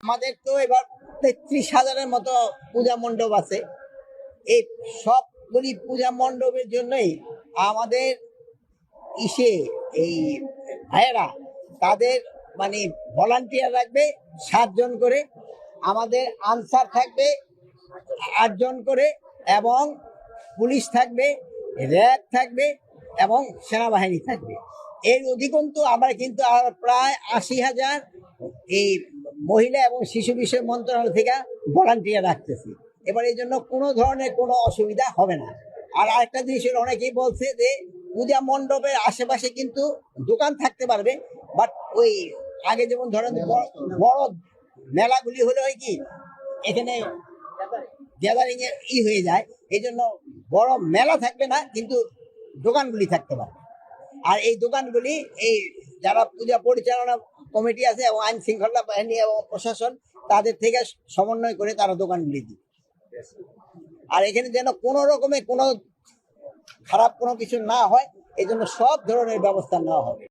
আমাদের তো এবার 33,000-এর মতো পূজা মণ্ডপ আছে। এই সবগুলি পূজা মণ্ডপের জন্যই আমাদের ইসে এই ভাইয়েরা তাদের মানে ভলান্টিয়ার রাখবে 7 জন করে, আমাদের আনসার থাকবে 8 জন করে, এবং পুলিশ থাকবে, র্যাব থাকবে এবং সেনাবাহিনী থাকবে। এর অধিকন্তু আমরা কিন্তু আর প্রায় 80,000 এই মহিলা এবং শিশু বিষয় মন্ত্রণালয় থেকে ভলান্টিয়ার রাখতেছি। এবার এই জন্য কোনো ধরনের কোনো অসুবিধা হবে না। আর আরেকটা জিনিস হলো, অনেকেই বলছে যে পূজা মণ্ডপের আশেপাশে কিন্তু দোকান থাকতে পারবে, বাট ওই আগে যেমন ধরেন বড় মেলাগুলি হলে হয় কি এখানে গ্যাদারিং এর হয়ে যায়, এই জন্য বড় মেলা থাকবে না, কিন্তু দোকানগুলি থাকতে পারে। আর এই দোকানগুলি এই যারা পূজা পরিচালনা কমিটি আছে এবং আইন শৃঙ্খলা বাহিনী এবং প্রশাসন তাদের থেকে সমন্বয় করে তারা দোকানগুলি দিবে। আর এখানে যেন কোনো রকমের কোনো খারাপ কোনো কিছু না হয়, এই জন্য সব ধরনের ব্যবস্থা নেওয়া হবে।